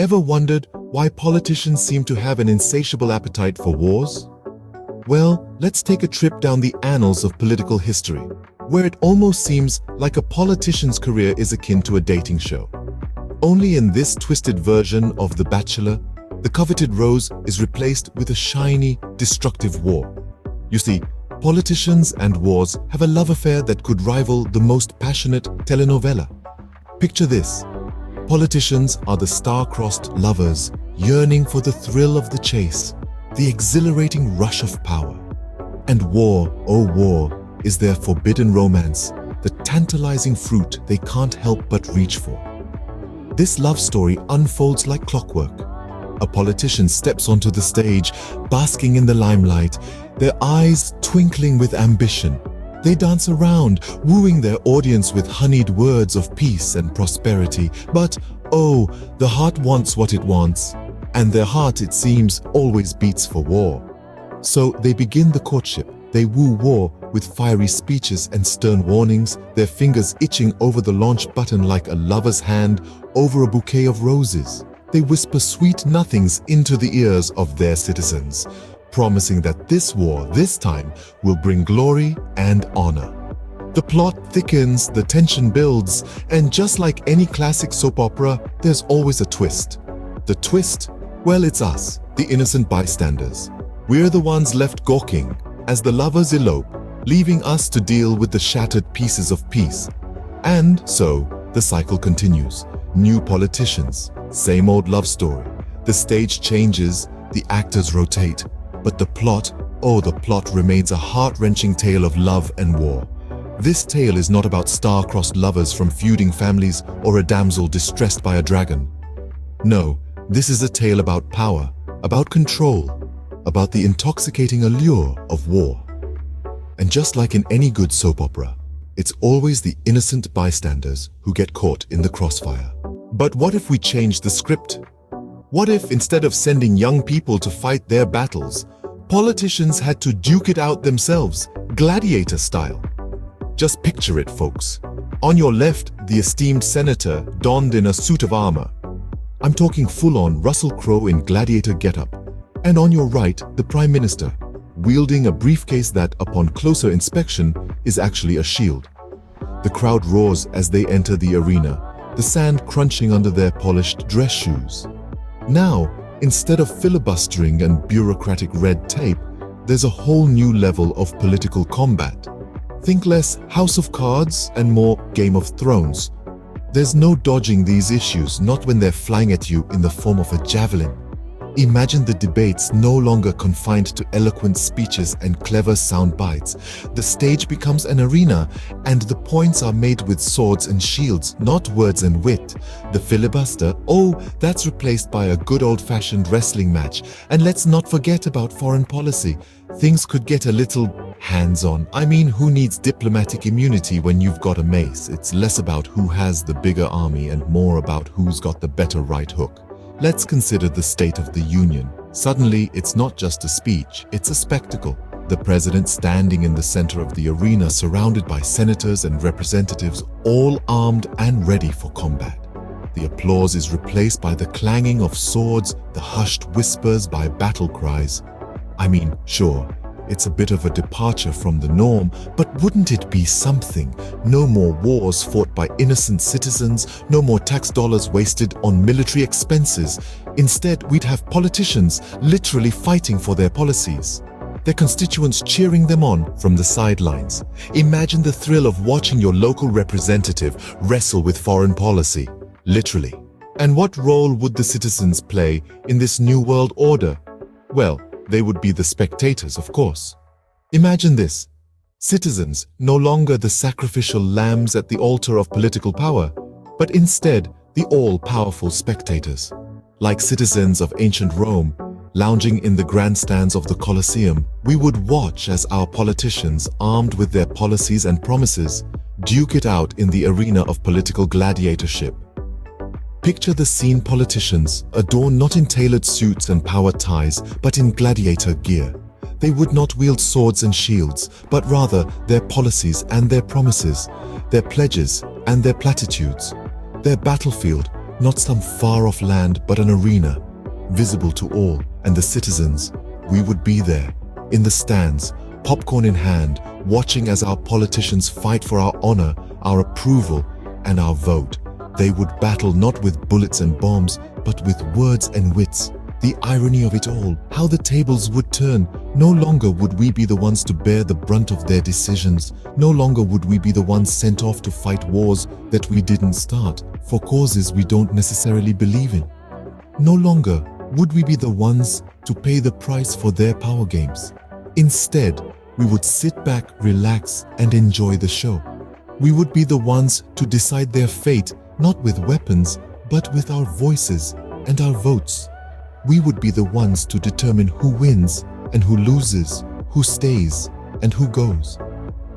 Ever wondered why politicians seem to have an insatiable appetite for wars? Well, let's take a trip down the annals of political history, where it almost seems like a politician's career is akin to a dating show. Only in this twisted version of The Bachelor, the coveted rose is replaced with a shiny, destructive war. You see, politicians and wars have a love affair that could rival the most passionate telenovela. Picture this. Politicians are the star-crossed lovers yearning for the thrill of the chase, the exhilarating rush of power. And war, oh war, is their forbidden romance, the tantalizing fruit they can't help but reach for. This love story unfolds like clockwork. A politician steps onto the stage, basking in the limelight, their eyes twinkling with ambition. They dance around, wooing their audience with honeyed words of peace and prosperity. But, oh, the heart wants what it wants, and their heart, it seems, always beats for war. So they begin the courtship. They woo war with fiery speeches and stern warnings, their fingers itching over the launch button like a lover's hand over a bouquet of roses. They whisper sweet nothings into the ears of their citizens, promising that this war, this time, will bring glory and honor. The plot thickens, the tension builds, and just like any classic soap opera, there's always a twist. The twist? Well, it's us, the innocent bystanders. We're the ones left gawking as the lovers elope, leaving us to deal with the shattered pieces of peace. And so, the cycle continues. New politicians, same old love story. The stage changes, the actors rotate, but the plot, oh, the plot remains a heart-wrenching tale of love and war. This tale is not about star-crossed lovers from feuding families or a damsel distressed by a dragon. No, this is a tale about power, about control, about the intoxicating allure of war. And just like in any good soap opera, it's always the innocent bystanders who get caught in the crossfire. But what if we change the script? What if, instead of sending young people to fight their battles, politicians had to duke it out themselves, gladiator style? Just picture it, folks. On your left, the esteemed senator donned in a suit of armor. I'm talking full-on Russell Crowe in gladiator getup. And on your right, the prime minister, wielding a briefcase that, upon closer inspection, is actually a shield. The crowd roars as they enter the arena, the sand crunching under their polished dress shoes. Now, instead of filibustering and bureaucratic red tape, there's a whole new level of political combat. Think less House of Cards and more Game of Thrones. There's no dodging these issues, not when they're flying at you in the form of a javelin. Imagine the debates no longer confined to eloquent speeches and clever sound bites. The stage becomes an arena, and the points are made with swords and shields, not words and wit. The filibuster, oh, that's replaced by a good old-fashioned wrestling match. And let's not forget about foreign policy. Things could get a little hands-on. I mean, who needs diplomatic immunity when you've got a mace? It's less about who has the bigger army and more about who's got the better right hook. Let's consider the State of the Union. Suddenly, it's not just a speech, it's a spectacle. The president standing in the center of the arena, surrounded by senators and representatives, all armed and ready for combat. The applause is replaced by the clanging of swords, the hushed whispers by battle cries. I mean, sure, it's a bit of a departure from the norm, but wouldn't it be something? No more wars fought by innocent citizens, no more tax dollars wasted on military expenses. Instead, we'd have politicians literally fighting for their policies, their constituents cheering them on from the sidelines. Imagine the thrill of watching your local representative wrestle with foreign policy, literally. And what role would the citizens play in this new world order? Well, they would be the spectators, of course. Imagine this. Citizens, no longer the sacrificial lambs at the altar of political power, but instead the all-powerful spectators. Like citizens of ancient Rome, lounging in the grandstands of the Colosseum, we would watch as our politicians, armed with their policies and promises, duke it out in the arena of political gladiatorship. Picture the scene: politicians, adorned not in tailored suits and power ties, but in gladiator gear. They would not wield swords and shields, but rather their policies and their promises, their pledges and their platitudes. Their battlefield not some far-off land, but an arena, visible to all, and the citizens. We would be there, in the stands, popcorn in hand, watching as our politicians fight for our honor, our approval, and our vote. They would battle not with bullets and bombs, but with words and wits. The irony of it all, how the tables would turn. No longer would we be the ones to bear the brunt of their decisions. No longer would we be the ones sent off to fight wars that we didn't start, for causes we don't necessarily believe in. No longer would we be the ones to pay the price for their power games. Instead, we would sit back, relax, and enjoy the show. We would be the ones to decide their fate, not with weapons, but with our voices and our votes. We would be the ones to determine who wins and who loses, who stays and who goes.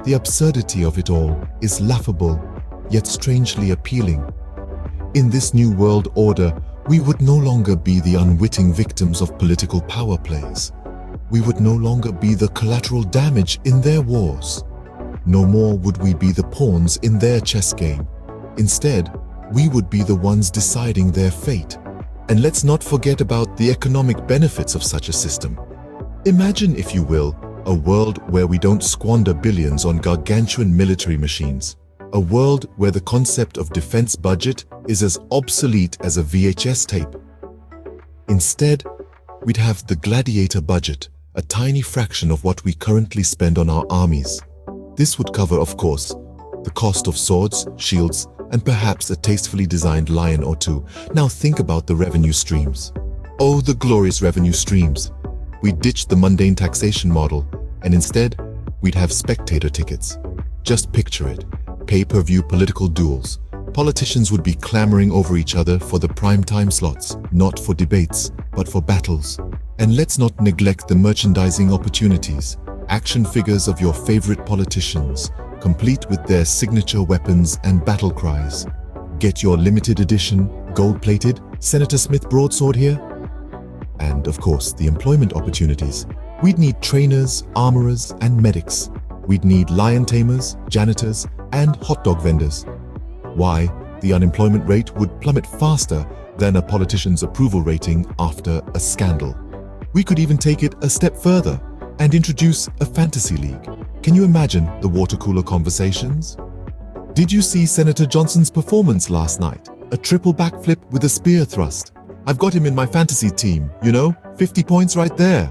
The absurdity of it all is laughable, yet strangely appealing. In this new world order, we would no longer be the unwitting victims of political power plays. We would no longer be the collateral damage in their wars. No more would we be the pawns in their chess game. Instead, we would be the ones deciding their fate. And let's not forget about the economic benefits of such a system. Imagine, if you will, a world where we don't squander billions on gargantuan military machines. A world where the concept of defense budget is as obsolete as a VHS tape. Instead, we'd have the gladiator budget, a tiny fraction of what we currently spend on our armies. This would cover, of course, the cost of swords, shields, and perhaps a tastefully designed lion or two. Now think about the revenue streams. Oh, the glorious revenue streams. We'd ditch the mundane taxation model, and instead, we'd have spectator tickets. Just picture it. Pay-per-view political duels. Politicians would be clamoring over each other for the prime time slots, not for debates, but for battles. And let's not neglect the merchandising opportunities. Action figures of your favorite politicians, complete with their signature weapons and battle cries. Get your limited edition, gold-plated Senator Smith broadsword here. And of course, the employment opportunities. We'd need trainers, armorers, and medics. We'd need lion tamers, janitors, and hot dog vendors. Why? The unemployment rate would plummet faster than a politician's approval rating after a scandal. We could even take it a step further and introduce a fantasy league. Can you imagine the water cooler conversations? Did you see Senator Johnson's performance last night? A triple backflip with a spear thrust. I've got him in my fantasy team, 50 points right there.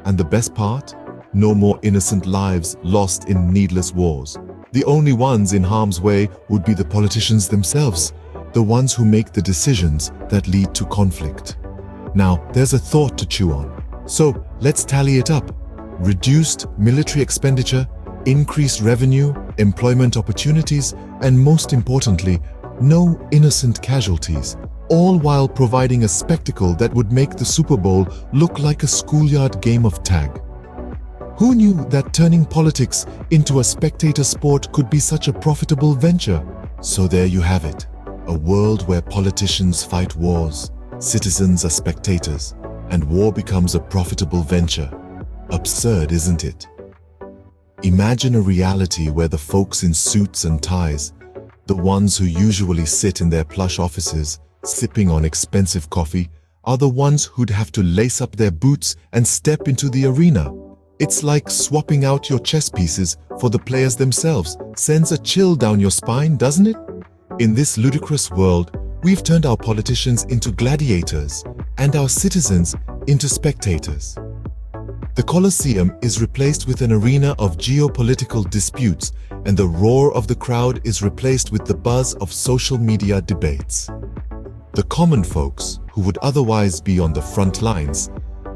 And the best part? No more innocent lives lost in needless wars. The only ones in harm's way would be the politicians themselves, the ones who make the decisions that lead to conflict. Now, there's a thought to chew on. So, let's tally it up. Reduced military expenditure, increased revenue, employment opportunities, and most importantly, no innocent casualties, all while providing a spectacle that would make the Super Bowl look like a schoolyard game of tag. Who knew that turning politics into a spectator sport could be such a profitable venture? So there you have it, a world where politicians fight wars, citizens are spectators, and war becomes a profitable venture. Absurd, isn't it? Imagine a reality where the folks in suits and ties, the ones who usually sit in their plush offices, sipping on expensive coffee, are the ones who'd have to lace up their boots and step into the arena. It's like swapping out your chess pieces for the players themselves. Sends a chill down your spine, doesn't it? In this ludicrous world, we've turned our politicians into gladiators and our citizens into spectators. The Colosseum is replaced with an arena of geopolitical disputes, and the roar of the crowd is replaced with the buzz of social media debates. The common folks, who would otherwise be on the front lines,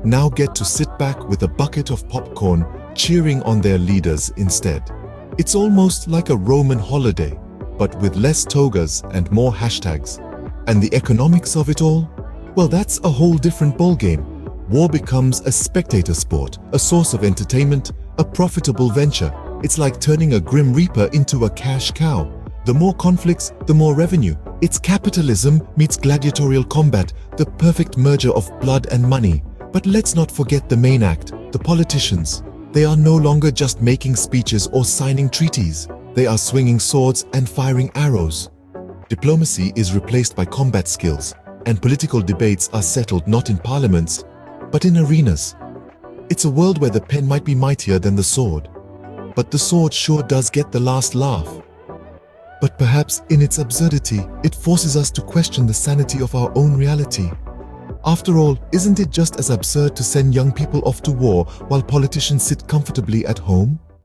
now get to sit back with a bucket of popcorn, cheering on their leaders instead. It's almost like a Roman holiday, but with less togas and more hashtags. And the economics of it all? Well, that's a whole different ballgame. War becomes a spectator sport, a source of entertainment, a profitable venture. It's like turning a grim reaper into a cash cow. The more conflicts, the more revenue. It's capitalism meets gladiatorial combat, the perfect merger of blood and money. But let's not forget the main act, the politicians. They are no longer just making speeches or signing treaties. They are swinging swords and firing arrows. Diplomacy is replaced by combat skills, and political debates are settled not in parliaments, but in arenas. It's a world where the pen might be mightier than the sword, but the sword sure does get the last laugh. But perhaps in its absurdity, it forces us to question the sanity of our own reality. After all, isn't it just as absurd to send young people off to war while politicians sit comfortably at home?